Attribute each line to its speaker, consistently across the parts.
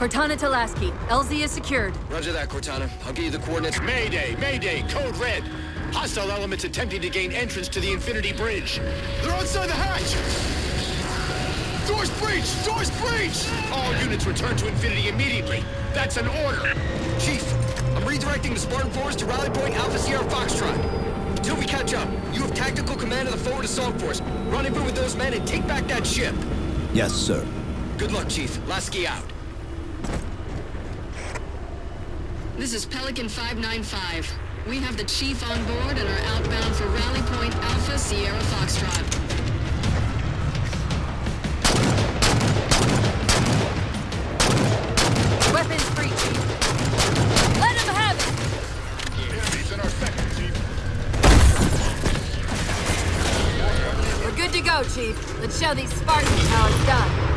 Speaker 1: Cortana to Lasky. LZ is secured.
Speaker 2: Roger that, Cortana. I'll get you the coordinates.
Speaker 3: Mayday! Mayday! Code Red! Hostile elements attempting to gain entrance to the Infinity Bridge. They're outside the hatch! Door's breached! Door's breached! All units return to Infinity immediately. That's an order.
Speaker 2: Chief, I'm redirecting the Spartan force to Rally Point Alpha Sierra Foxtrot. Until we catch up, you have tactical command of the forward assault force. Rendezvous with those men and take back that ship.
Speaker 4: Yes, sir.
Speaker 2: Good luck, Chief. Lasky out.
Speaker 5: This is Pelican 595. We have the Chief on board and are outbound for Rally Point Alpha Sierra Foxtrot.
Speaker 1: Weapons free, Chief. Let him have it!
Speaker 3: Enemies in our sector, Chief.
Speaker 1: We're good to go, Chief. Let's show these Spartans how it's done.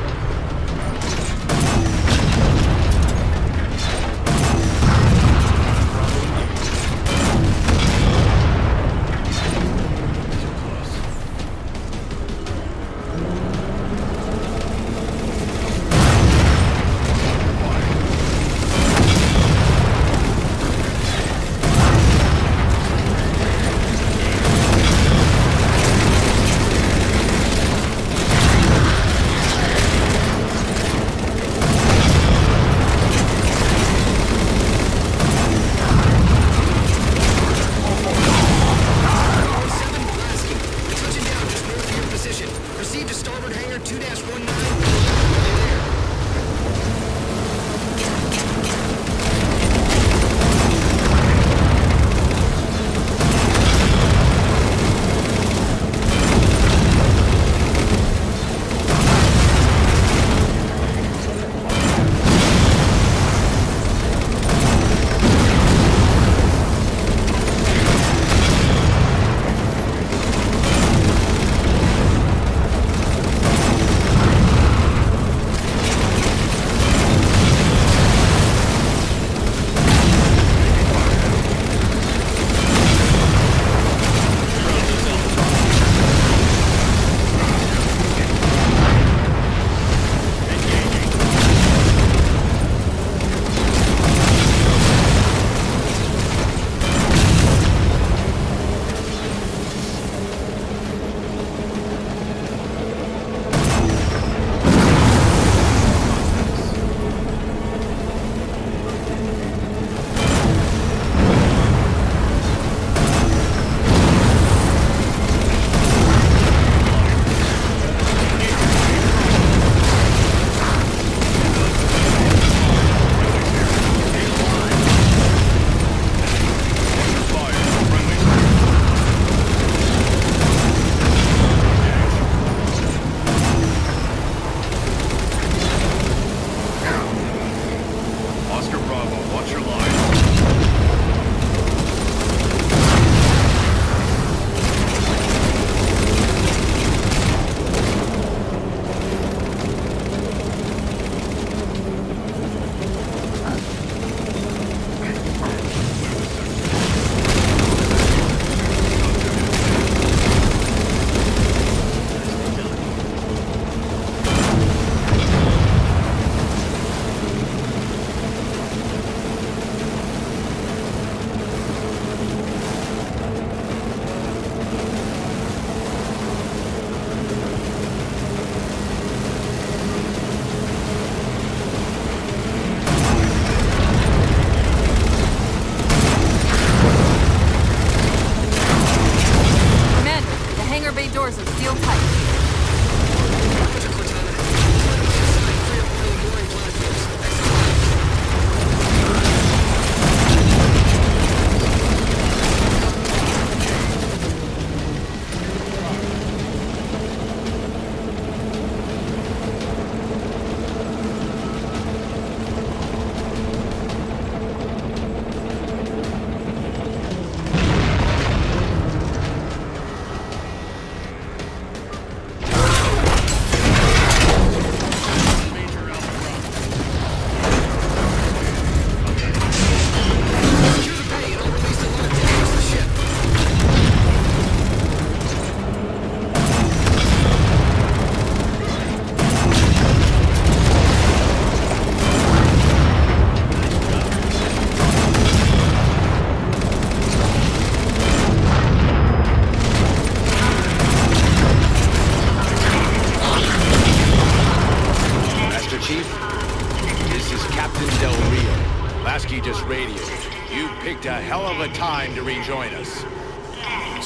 Speaker 3: join us.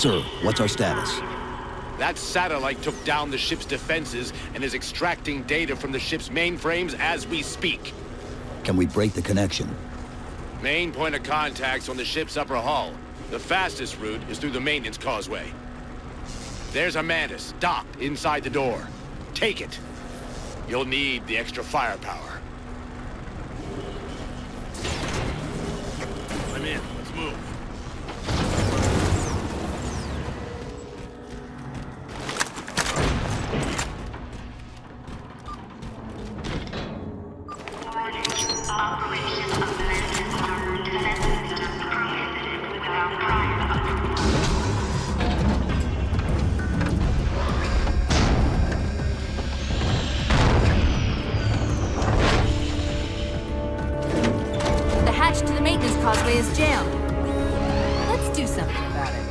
Speaker 4: Sir, what's our status?
Speaker 3: That satellite took down the ship's defenses and is extracting data from the ship's mainframes as we speak.
Speaker 4: Can we break the connection?
Speaker 3: Main point of contact's on the ship's upper hull. The fastest route is through the maintenance causeway. There's a Mantis docked inside the door. Take it. You'll need the extra firepower. I'm in. Let's move.
Speaker 1: The hatch to the maintenance causeway is jammed. Let's do something about it.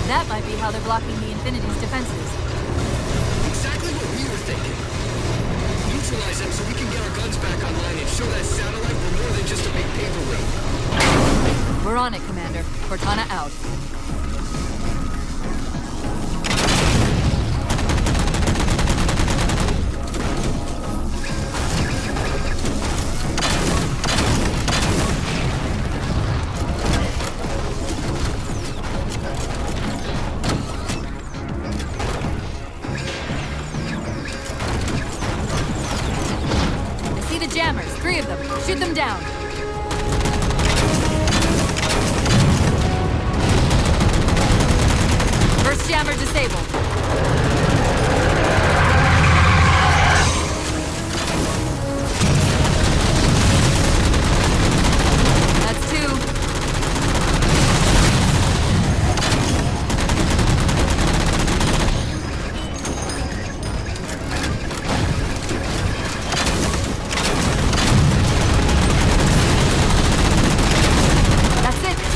Speaker 1: That might be how they're blocking the Infinity's defenses.
Speaker 2: Exactly what we were thinking. Neutralize them so we can get our guns back online and show that satellite we're more than just a big paper route.
Speaker 1: We're on it, Commander. Cortana out. Jammers, 3 of them. Shoot them down. First jammer disabled. That's 2.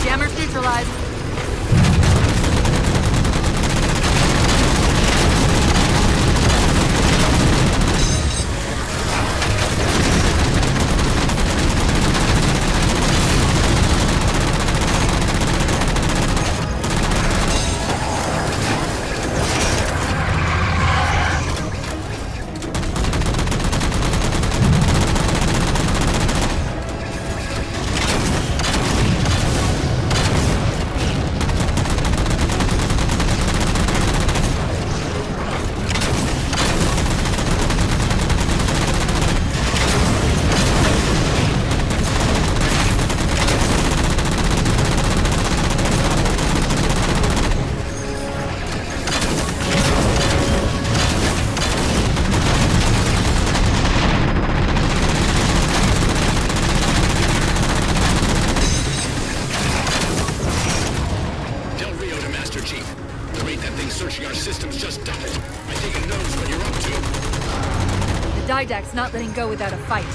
Speaker 1: Jammers neutralized. Didact's not letting go without a fight.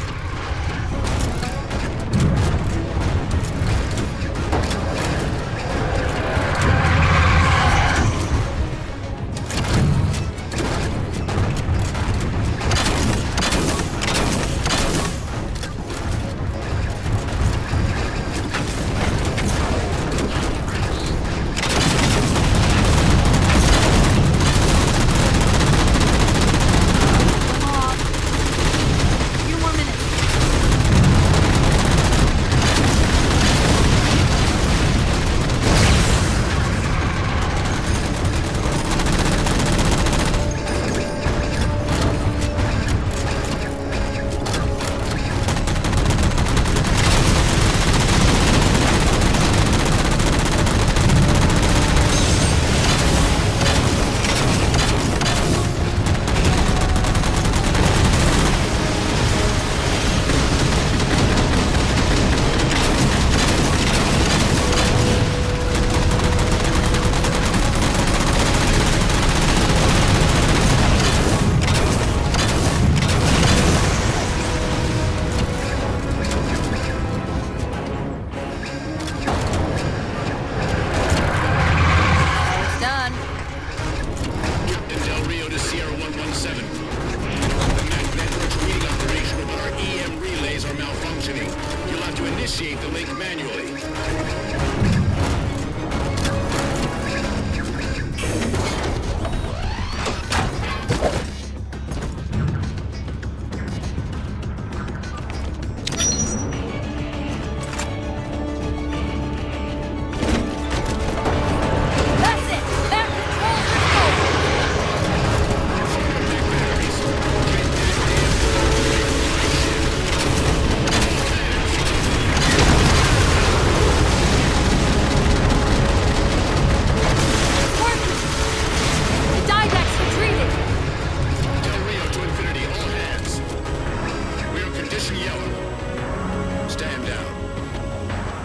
Speaker 3: Initiate the link manually.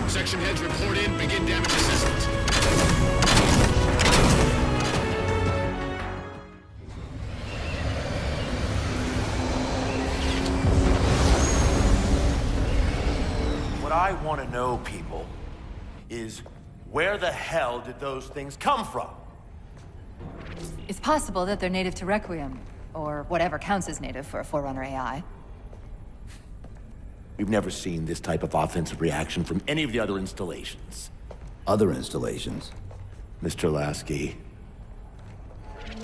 Speaker 3: Section heads report in, begin damage assessment.
Speaker 6: What I want to know, people, is where the hell did those things come from?
Speaker 1: It's possible that they're native to Requiem, or whatever counts as native for a Forerunner AI.
Speaker 6: We've never seen this type of offensive reaction from any of the other installations.
Speaker 4: Other installations?
Speaker 6: Mr. Lasky.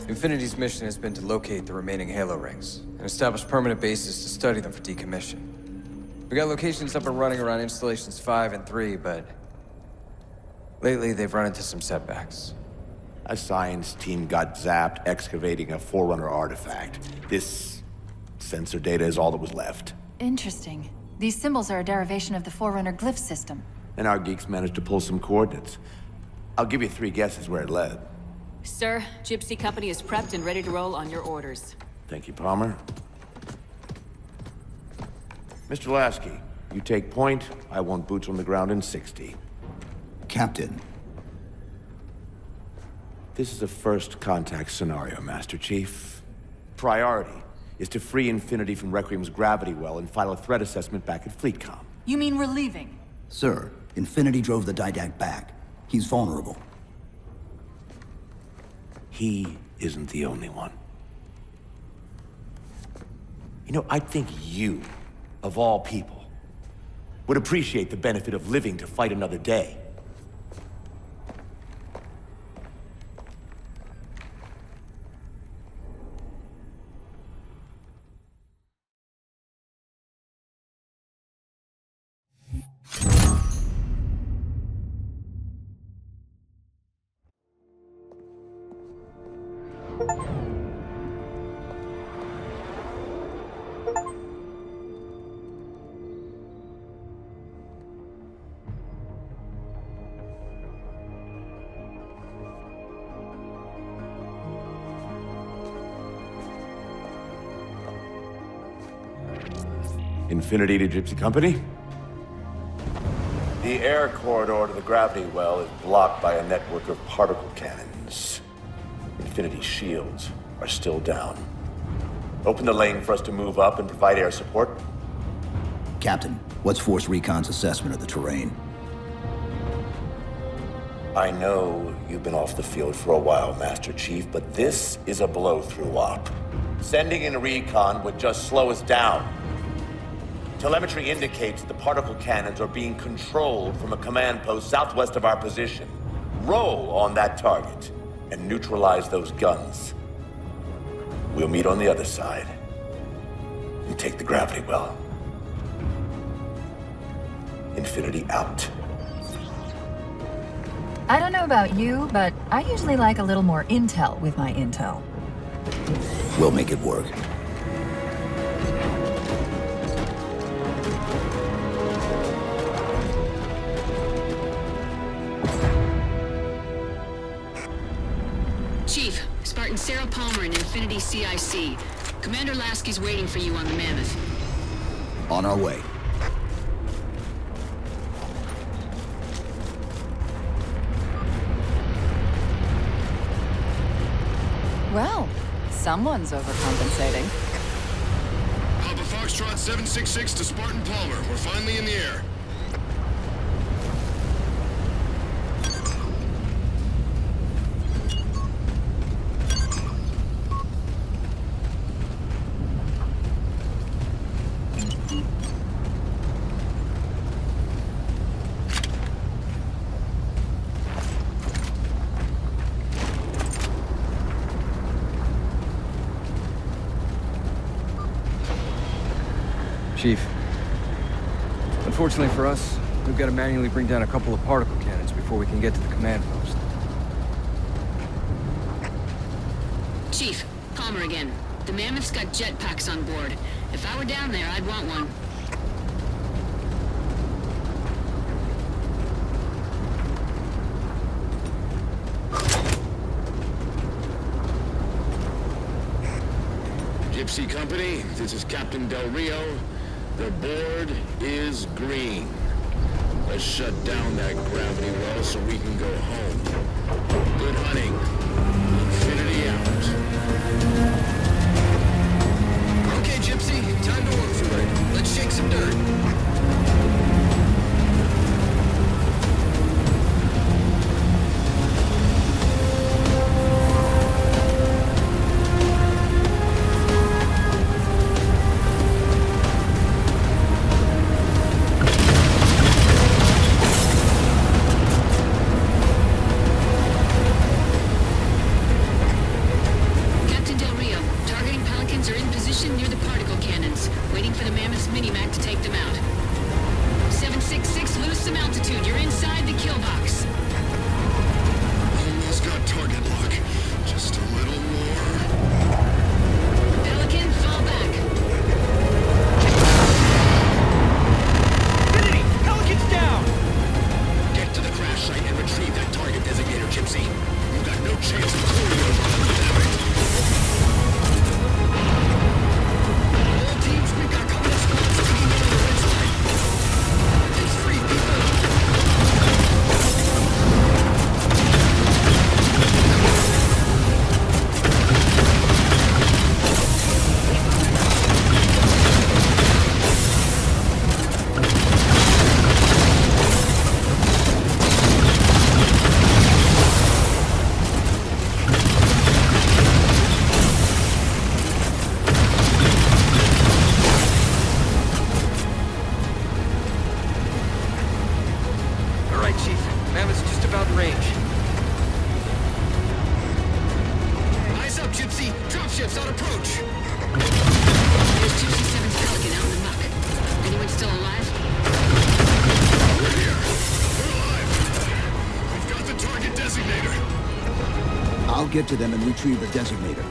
Speaker 7: Infinity's mission has been to locate the remaining Halo rings, and establish permanent bases to study them for decommission. We got locations up and running around installations 5 and 3, but lately they've run into some setbacks.
Speaker 6: A science team got zapped excavating a Forerunner artifact. This sensor data is all that was left.
Speaker 1: Interesting. These symbols are a derivation of the Forerunner glyph system.
Speaker 6: And our geeks managed to pull some coordinates. I'll give you 3 guesses where it led.
Speaker 8: Sir, Gypsy Company is prepped and ready to roll on your orders.
Speaker 6: Thank you, Palmer. Mr. Lasky, you take point. I want boots on the ground in 60.
Speaker 4: Captain.
Speaker 6: This is a first contact scenario, Master Chief. Priority is to free Infinity from Requiem's gravity well and file a threat assessment back at FleetCom.
Speaker 1: You mean we're leaving?
Speaker 4: Sir, Infinity drove the Didact back. He's vulnerable.
Speaker 6: He isn't the only one. You know, I think you, of all people, would appreciate the benefit of living to fight another day. Infinity to Gypsy Company? The air corridor to the gravity well is blocked by a network of particle cannons. Infinity's shields are still down. Open the lane for us to move up and provide air support.
Speaker 4: Captain, what's Force Recon's assessment of the terrain?
Speaker 6: I know you've been off the field for a while, Master Chief, but this is a blow-through op. Sending in recon would just slow us down. Telemetry indicates the particle cannons are being controlled from a command post southwest of our position. Roll on that target and neutralize those guns. We'll meet on the other side and take the gravity well. Infinity out.
Speaker 9: I don't know about you, but I usually like a little more intel with my intel.
Speaker 4: We'll make it work.
Speaker 5: Chief, Spartan Sarah Palmer in Infinity CIC. Commander Lasky's waiting for you on the Mammoth.
Speaker 4: On our way.
Speaker 9: Well, someone's overcompensating.
Speaker 3: Alpha Foxtrot 766 to Spartan Palmer. We're finally in the air.
Speaker 7: Chief, unfortunately for us, we've got to manually bring down a couple of particle cannons before we can get to the command post.
Speaker 5: Chief, Palmer again. The Mammoth's got jetpacks on board. If I were down there, I'd want one.
Speaker 3: Gypsy Company, this is Captain Del Rio. The board is green. Let's shut down that gravity well so we can go home. Good hunting. Infinity out.
Speaker 2: Okay, Gypsy, time to work for it. Let's shake some dirt.
Speaker 5: Captain Del Rio, targeting Pelicans are in position near the particle cannons, waiting for the Mammoth's mini-mac to take them out. 766, lose some altitude. You're inside the kill box.
Speaker 3: Almost got target lock. Just a little more.
Speaker 5: Pelican, fall back.
Speaker 2: Infinity! Pelican's down!
Speaker 3: Get to the crash site and retrieve that target designator, Gypsy. You've got no chance of clearing those guns, damn it.
Speaker 2: All teams, we've got combat squads taking over the red side. It's free, people!
Speaker 7: All right, Chief. Mammoth's just about in range.
Speaker 2: Eyes up, Gypsy! Dropships on approach!
Speaker 5: There's Gypsy 7's Pelican out in the muck. Anyone still alive?
Speaker 3: We're here. We're alive. We've got the target designator.
Speaker 4: I'll get to them and retrieve the designator.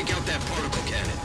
Speaker 2: take out that particle cannon.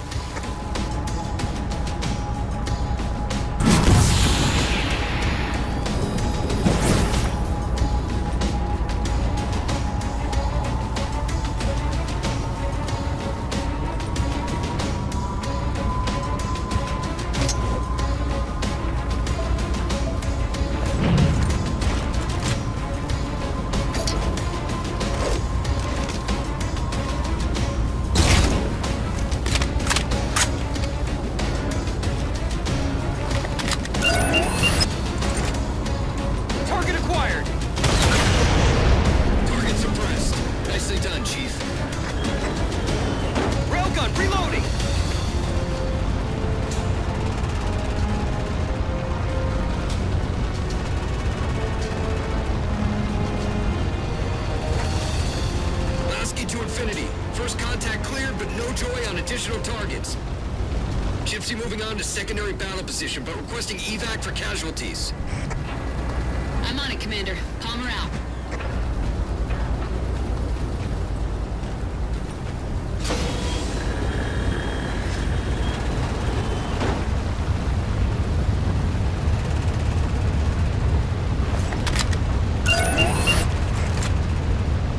Speaker 2: Moving on to secondary battle position, but requesting evac for casualties.
Speaker 5: I'm on it, Commander. Palmer out.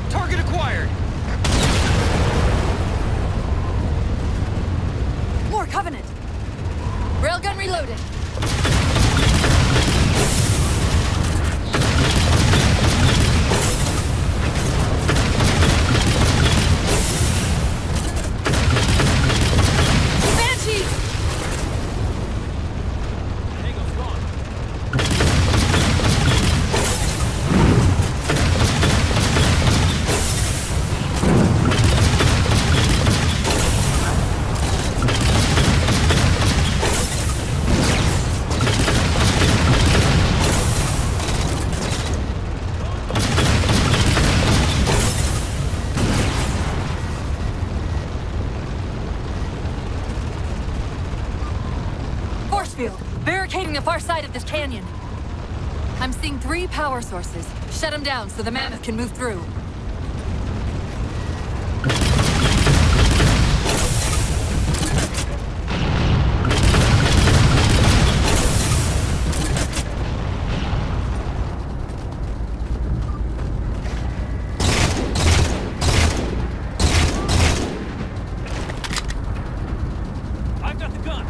Speaker 2: Target acquired!
Speaker 1: More Covenant! Railgun reloaded. Banshee!
Speaker 2: Tango's gone.
Speaker 1: Barricading the far side of this canyon. I'm seeing 3 power sources. Shut them down so the mammoth can move through.
Speaker 2: I've got the gun.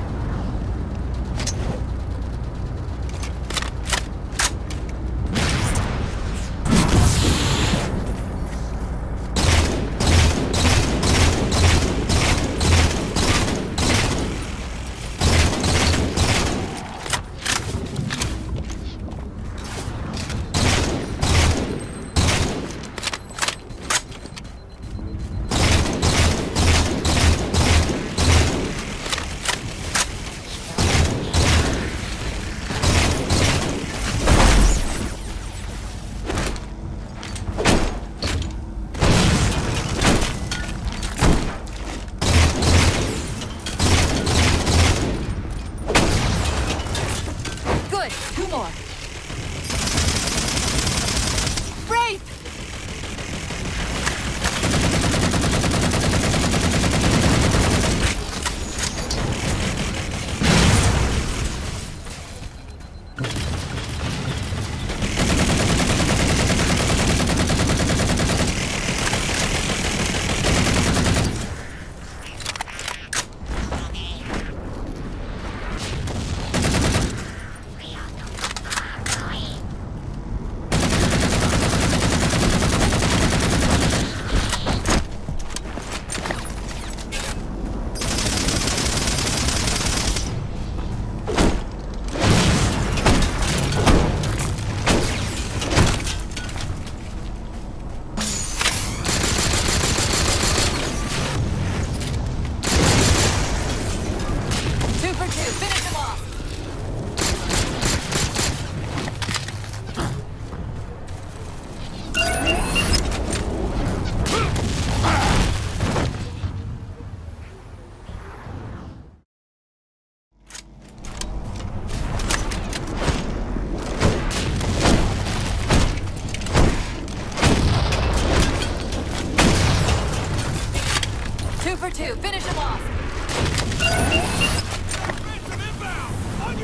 Speaker 1: them off!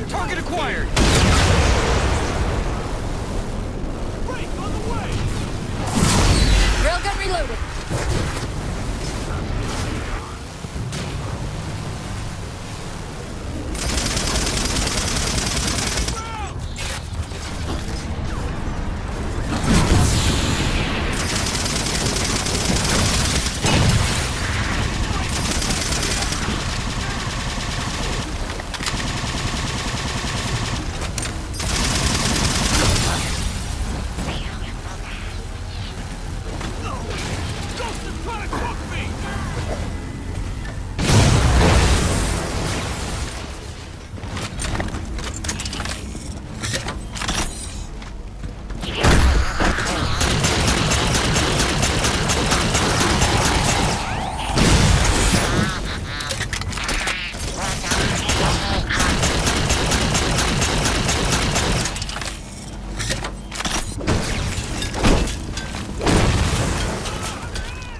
Speaker 2: Target acquired!
Speaker 1: Railgun reloaded!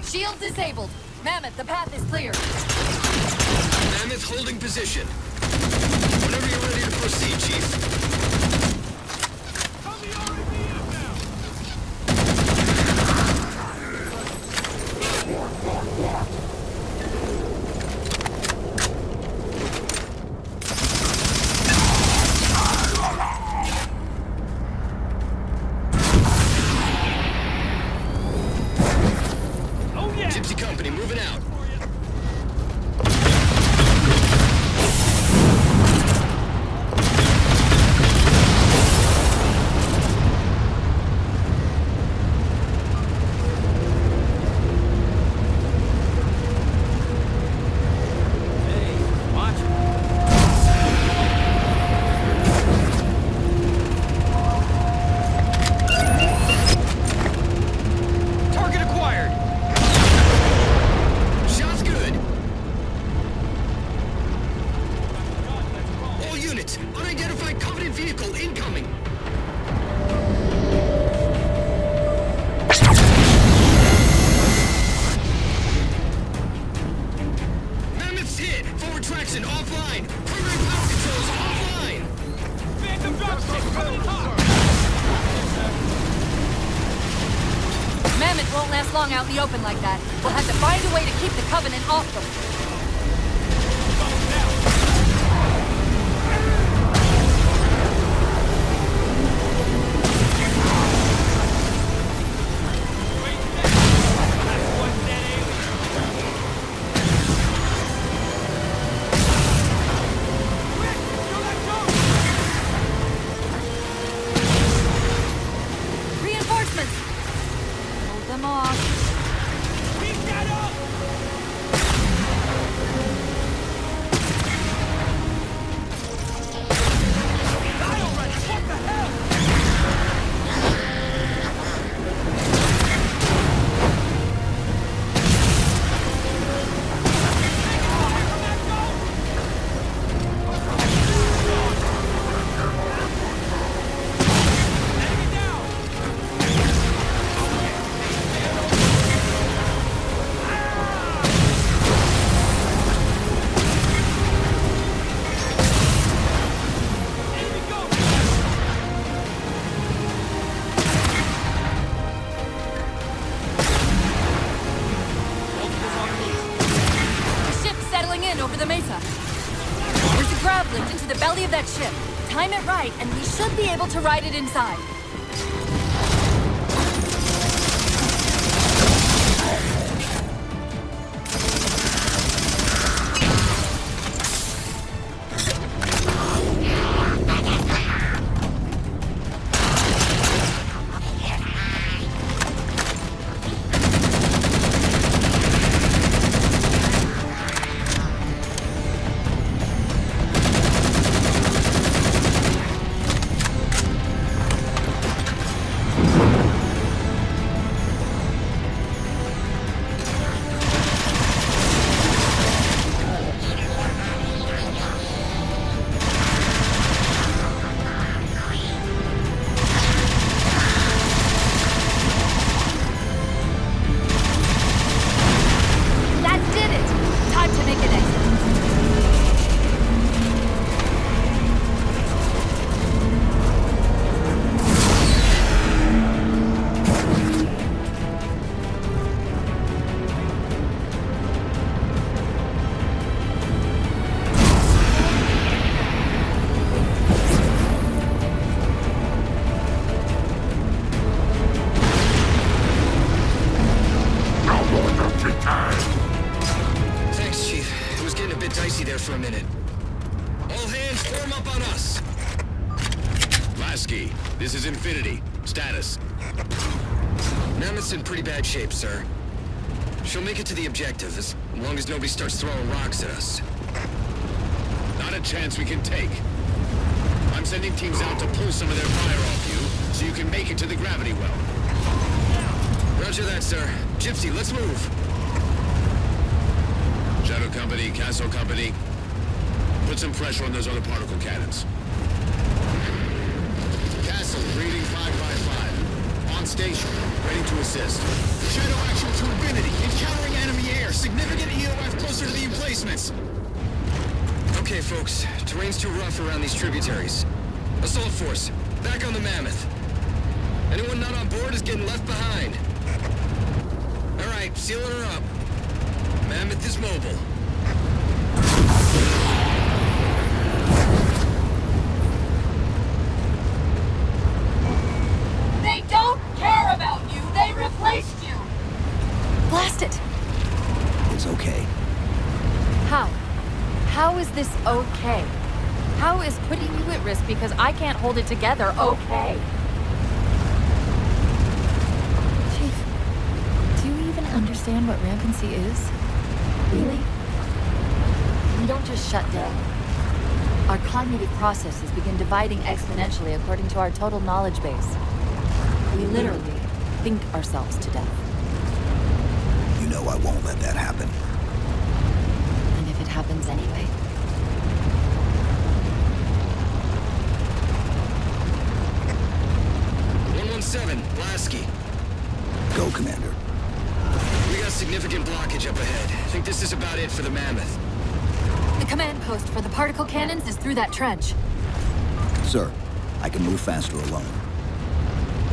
Speaker 1: Shield disabled. Mammoth, the path is clear.
Speaker 2: Mammoth holding position. Whenever you're ready to proceed, Chief. Gypsy Company moving out. Target acquired. Shots good. All units, unidentified Covenant vehicle incoming. Mammoth's hit. Forward traction offline. Primary power controls offline. Phantom dropship coming hot.
Speaker 1: Mammoth won't last long out in the open like that. We'll have to find a way to keep the Covenant off them. Reinforcements! Hold them off. Over the mesa. There's a grav lift into the belly of that ship. Time it right, and we should be able to ride it inside.
Speaker 2: dicey there for a minute. All hands form up on us.
Speaker 3: Lasky, this is Infinity. Status.
Speaker 2: Mammoth's in pretty bad shape, sir. She'll make it to the objective as long as nobody starts throwing rocks at us.
Speaker 3: Not a chance we can take. I'm sending teams out to pull some of their fire off you, so you can make it to the gravity well.
Speaker 2: Roger that, sir. Gypsy, let's move.
Speaker 3: Shadow Company, Castle Company, put some pressure on those other particle cannons. Castle, reading 555. On station, ready to assist.
Speaker 10: Shadow actual to Infinity. Encountering enemy air. Significant EOF closer to the emplacements.
Speaker 2: Okay, folks. Terrain's too rough around these tributaries. Assault force, back on the Mammoth. Anyone not on board is getting left behind. All right, sealing her up. Mammoth is mobile.
Speaker 1: They don't care about you! They replaced you! Blast it!
Speaker 4: It's okay.
Speaker 1: How? How is this okay? How is putting you at risk because I can't hold it together okay? Chief, do you even understand what rampancy is? Really? We don't just shut down. Our cognitive processes begin dividing exponentially according to our total knowledge base. We literally think ourselves to death.
Speaker 4: You know I won't let that happen.
Speaker 1: And if it happens anyway?
Speaker 2: Lasky.
Speaker 4: Go, Commander.
Speaker 2: We got significant blockage up ahead. I think this is about it for the Mammoth.
Speaker 1: The command post for the particle cannons is through that trench.
Speaker 4: Sir, I can move faster alone.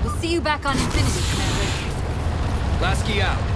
Speaker 1: We'll see you back on Infinity, Commander.
Speaker 2: Lasky out.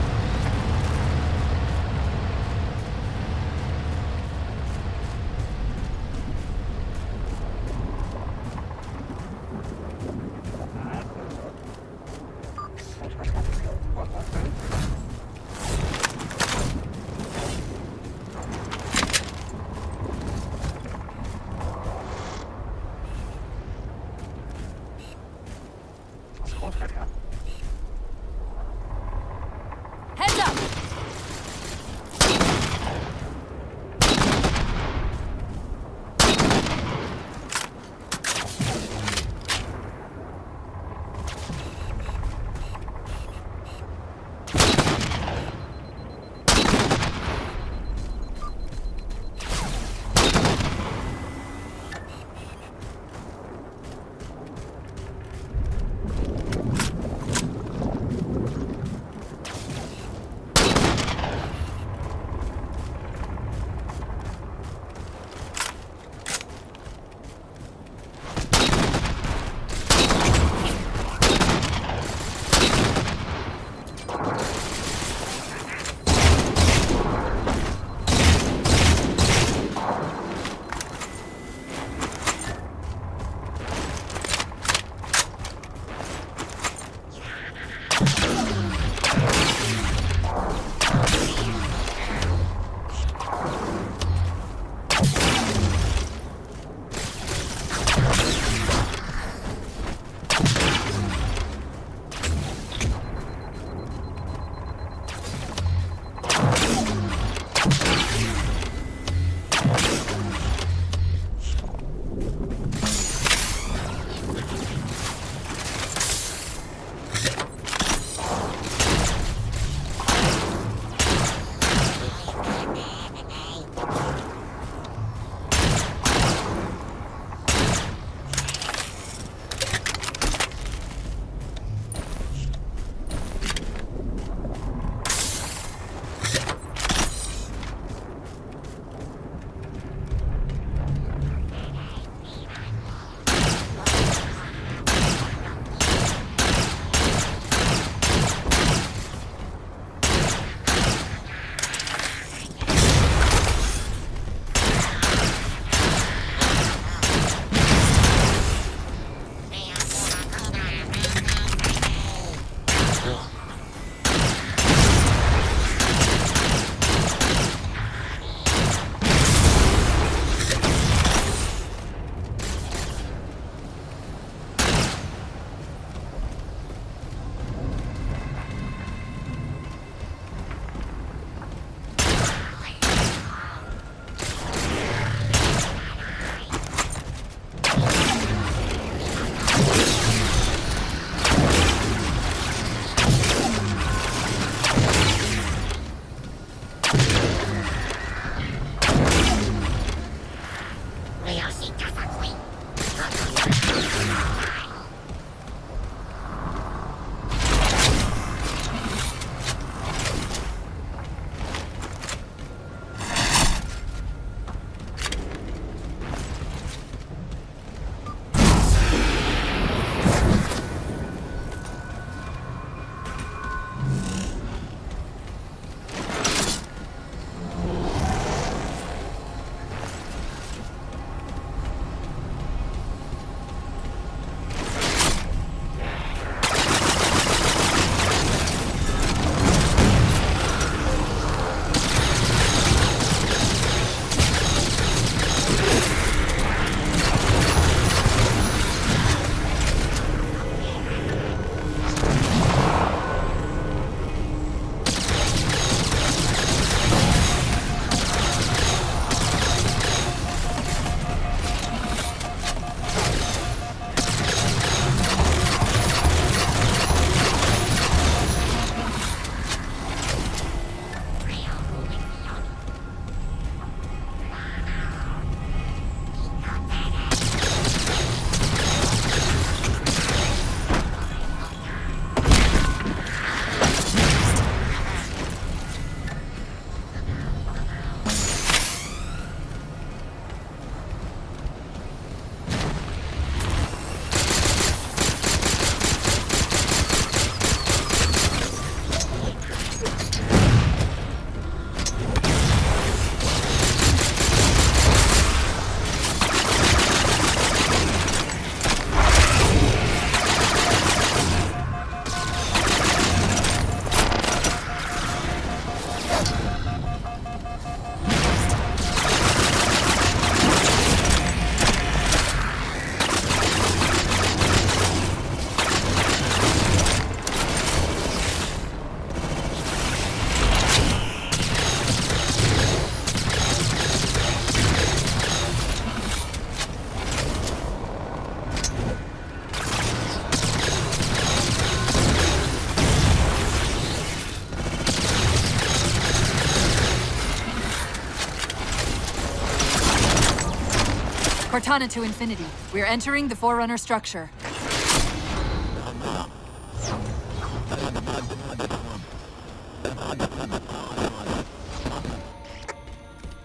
Speaker 1: Cortana to Infinity. We're entering the Forerunner structure.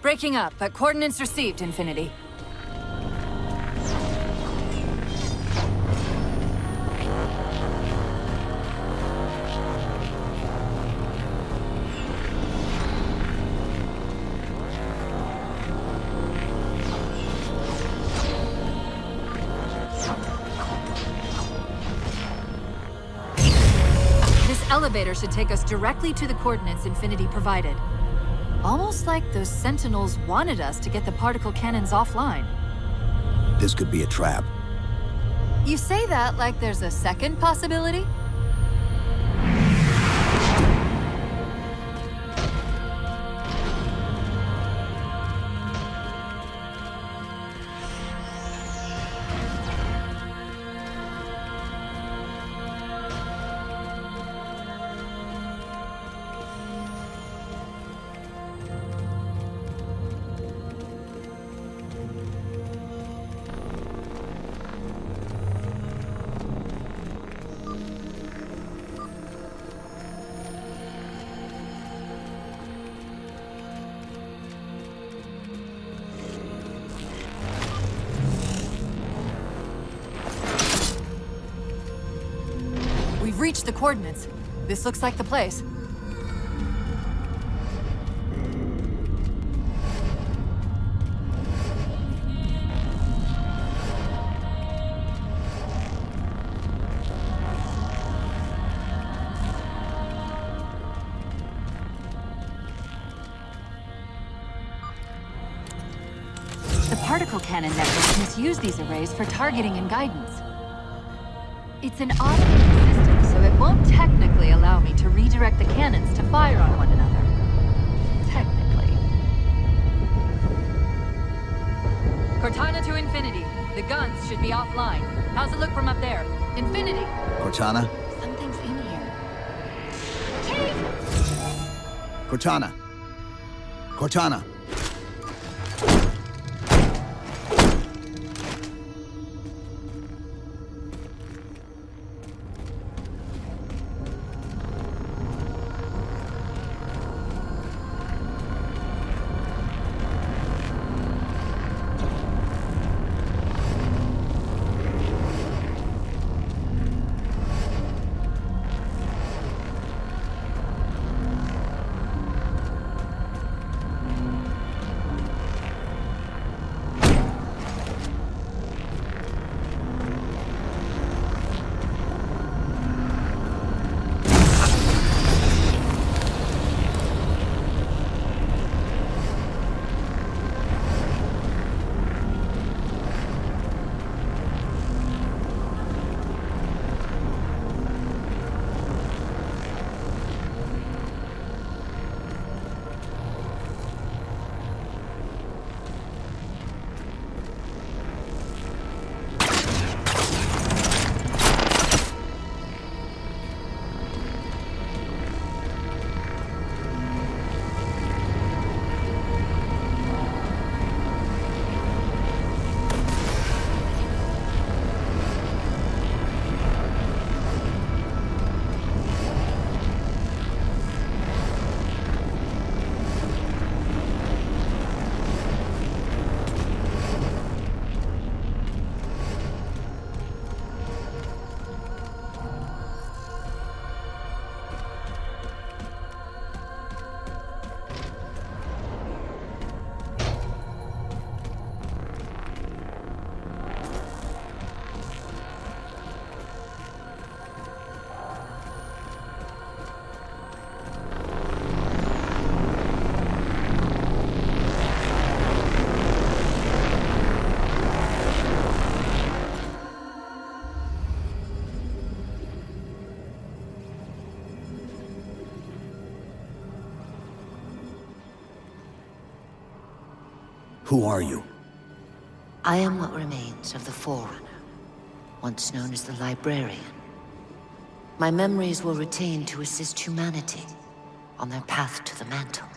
Speaker 1: Breaking up, but coordinates received, Infinity. This elevator should take us directly to the coordinates Infinity provided. Almost like those Sentinels wanted us to get the particle cannons offline.
Speaker 4: This could be a trap.
Speaker 1: You say that like there's a second possibility? We've reached the coordinates. This looks like the place. The particle cannon network misuse these arrays for targeting and guidance. It's an automated system, so it won't technically allow me to redirect the cannons to fire on one another. Technically. Cortana to Infinity. The guns should be offline. How's it look from up there? Infinity!
Speaker 4: Cortana?
Speaker 1: Something's in here.
Speaker 4: Cortana! Cortana! Who are you?
Speaker 11: I am what remains of the Forerunner, once known as the Librarian. My memories were retained to assist humanity on their path to the mantle.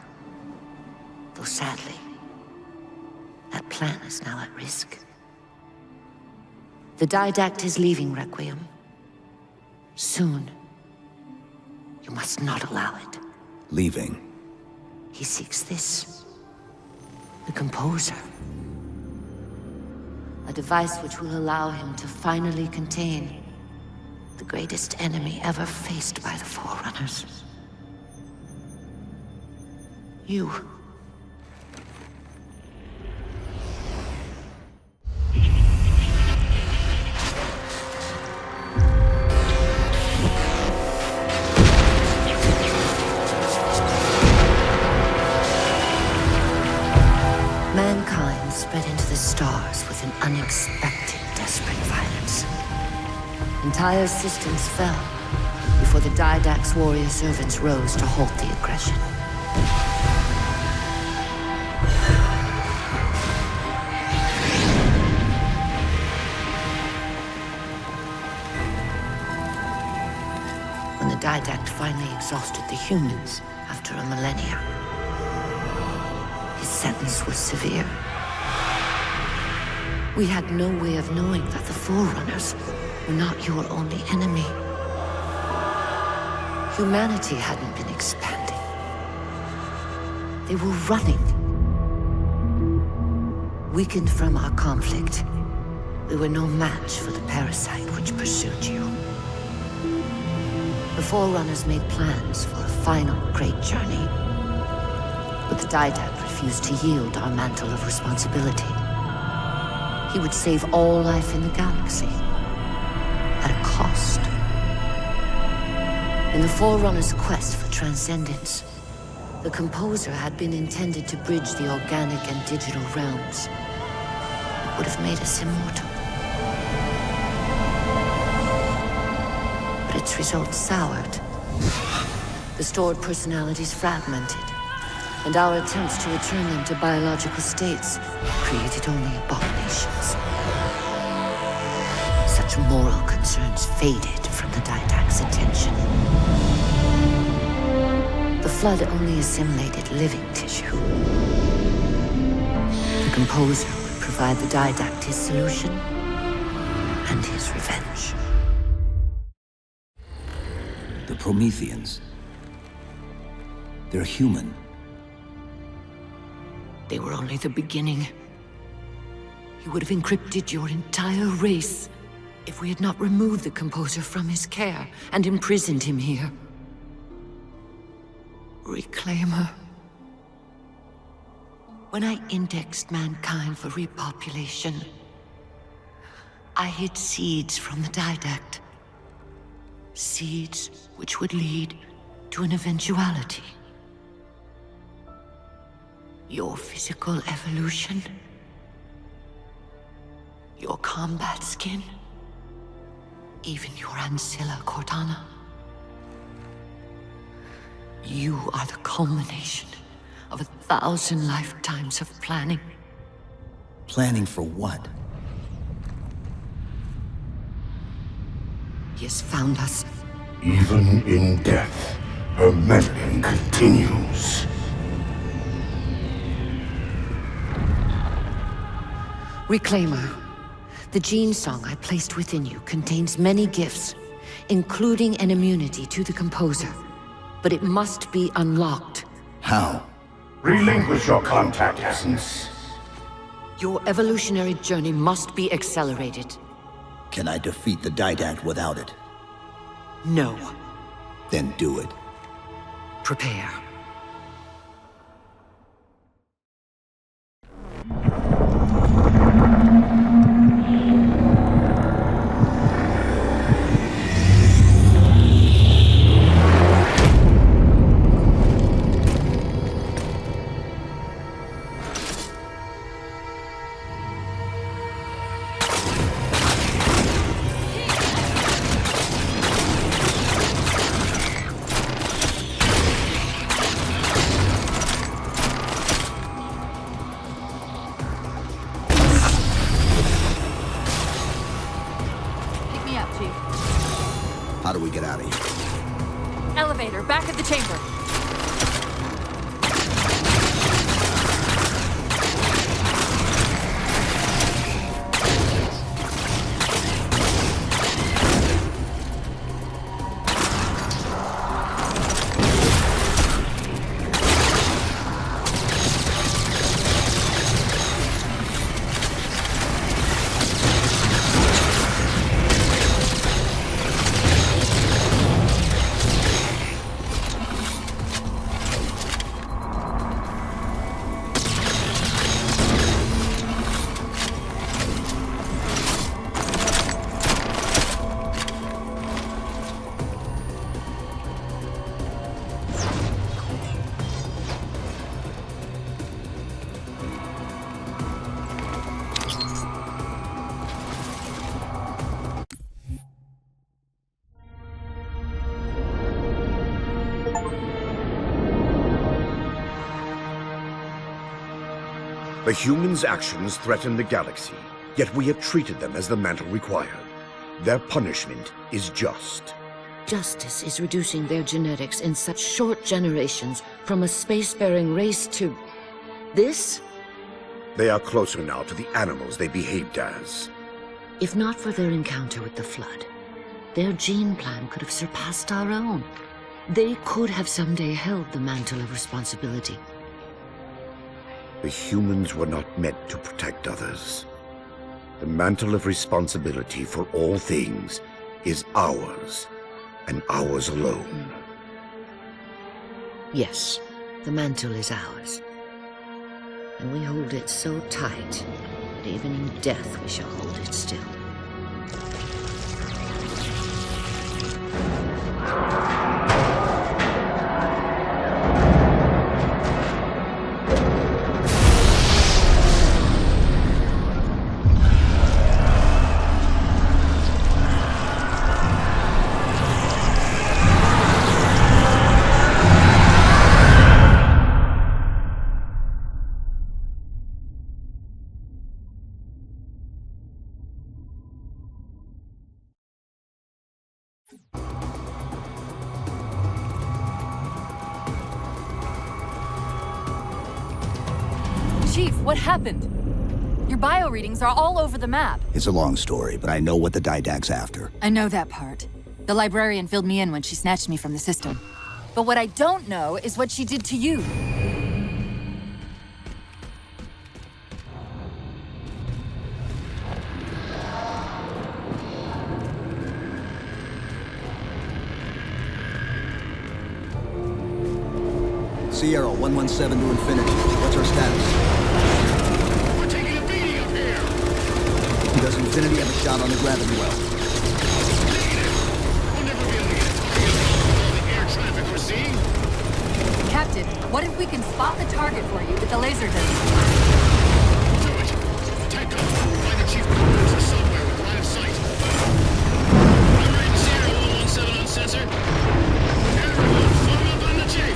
Speaker 11: Though sadly, that plan is now at risk. The Didact is leaving Requiem. Soon. You must not allow it.
Speaker 4: Leaving.
Speaker 11: He seeks this. The Composer. A device which will allow him to finally contain the greatest enemy ever faced by the Forerunners. You. Mankind spread into the stars with an unexpected, desperate violence. Entire systems fell before the Didact's warrior servants rose to halt the aggression. When the Didact finally exhausted the humans after a millennia, his sentence was severe. We had no way of knowing that the Forerunners were not your only enemy. Humanity hadn't been expanding. They were running. Weakened from our conflict, we were no match for the parasite which pursued you. The Forerunners made plans for a final great journey, but the Didact refused to yield our mantle of responsibility. He would save all life in the galaxy, at a cost. In the Forerunners' quest for transcendence, the Composer had been intended to bridge the organic and digital realms. It would have made us immortal. But its results soured. The stored personalities fragmented, and our attempts to return them to biological states created only abominations. Such moral concerns faded from the Didact's attention. The Flood only assimilated living tissue. The Composer would provide the Didact his solution and his revenge.
Speaker 4: The Prometheans. They're human.
Speaker 11: They were only the beginning. He would have encrypted your entire race if we had not removed the Composer from his care and imprisoned him here. Reclaimer. When I indexed mankind for repopulation, I hid seeds from the Didact. Seeds which would lead to an eventuality. Your physical evolution, your combat skin, even your ancilla Cortana. You are the culmination of 1,000 lifetimes of planning.
Speaker 4: Planning for what?
Speaker 11: He has found us.
Speaker 12: Even in death, her meddling continues.
Speaker 11: Reclaimer. The gene song I placed within you contains many gifts, including an immunity to the Composer. But it must be unlocked.
Speaker 4: How?
Speaker 12: Relinquish your contact essence.
Speaker 11: Your evolutionary journey must be accelerated.
Speaker 4: Can I defeat the Didact without it?
Speaker 11: No.
Speaker 4: Then do it.
Speaker 11: Prepare.
Speaker 4: How do we get out of here?
Speaker 1: Elevator, back at the chamber.
Speaker 13: The humans' actions threaten the galaxy, yet we have treated them as the mantle required. Their punishment is just.
Speaker 11: Justice is reducing their genetics in such short generations from a spacefaring race to... this?
Speaker 13: They are closer now to the animals they behaved as.
Speaker 11: If not for their encounter with the Flood, their gene plan could have surpassed our own. They could have someday held the mantle of responsibility.
Speaker 13: The humans were not meant to protect others. The mantle of responsibility for all things is ours, and ours alone.
Speaker 11: Yes, the mantle is ours. And we hold it so tight that even in death we shall hold it still.
Speaker 1: Chief, what happened? Your bio readings are all over the map.
Speaker 4: It's a long story, but I know what the Didact's after.
Speaker 1: I know that part. The librarian filled me in when she snatched me from the system. But what I don't know is what she did to you.
Speaker 4: Sierra 117 to Infinity. What's our status?
Speaker 3: We're taking a beating up here!
Speaker 4: Does Infinity have a shot on the gravity well?
Speaker 3: Negative! We'll never be able to get a target on all the air traffic we're seeing.
Speaker 1: Captain, what if we can spot the target for you with the laser disc?
Speaker 3: Do it! Techco, find the chief coordinates or somewhere with line of sight. I'm ready to Sierra 117 on sensor. Everyone, form up on the chief!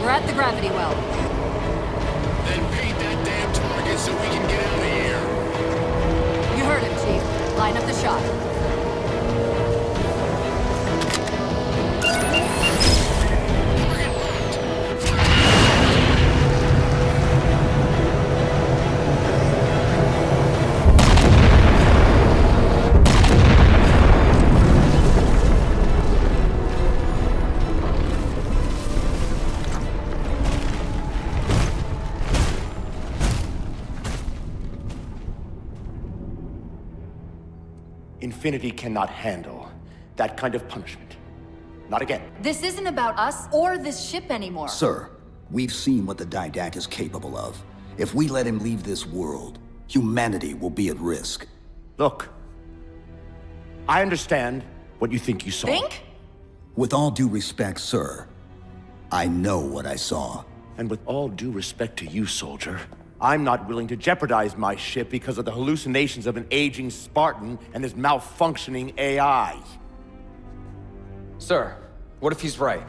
Speaker 1: We're at the gravity well.
Speaker 3: so we can get out of here.
Speaker 1: You heard him, Chief. Line up the shot.
Speaker 6: Infinity cannot handle that kind of punishment. Not again.
Speaker 1: This isn't about us or this ship anymore.
Speaker 4: Sir, we've seen what the Didact is capable of. If we let him leave this world, humanity will be at risk.
Speaker 6: Look, I understand what you think you saw.
Speaker 1: Think?
Speaker 4: With all due respect, sir, I know what I saw.
Speaker 6: And with all due respect to you, soldier, I'm not willing to jeopardize my ship because of the hallucinations of an aging Spartan and his malfunctioning AI.
Speaker 7: Sir, what if he's right?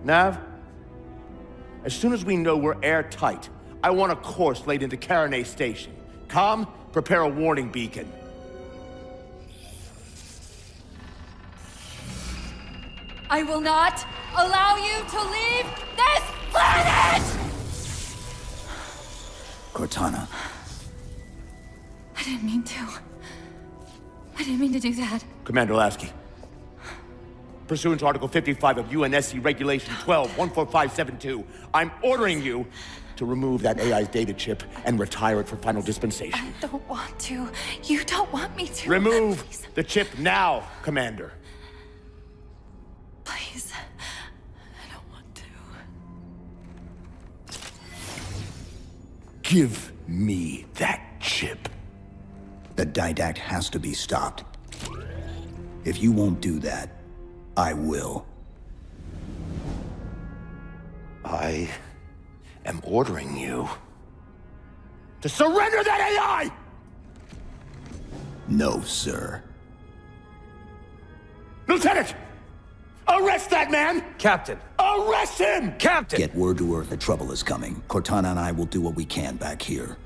Speaker 6: Nav, as soon as we know we're airtight, I want a course laid into Caranay Station. Com, prepare a warning beacon.
Speaker 1: I will not allow you to leave this planet!
Speaker 4: Cortana.
Speaker 1: I didn't mean to. I didn't mean to do that.
Speaker 6: Commander Lasky. Pursuant to Article 55 of UNSC Regulation 12-14572, I'm ordering you to remove that AI's data chip and retire it for final dispensation.
Speaker 1: I don't want to. You don't want me to.
Speaker 6: Remove
Speaker 1: Please.
Speaker 6: the chip now, Commander.
Speaker 1: Please. I don't want to.
Speaker 6: Give me that chip.
Speaker 4: The Didact has to be stopped. If you won't do that, I will.
Speaker 6: I am ordering you to surrender that AI!
Speaker 4: No, sir.
Speaker 6: Lieutenant! Arrest that man!
Speaker 7: Captain!
Speaker 6: Arrest him!
Speaker 7: Captain!
Speaker 4: Get word to Earth that trouble is coming. Cortana and I will do what we can back here.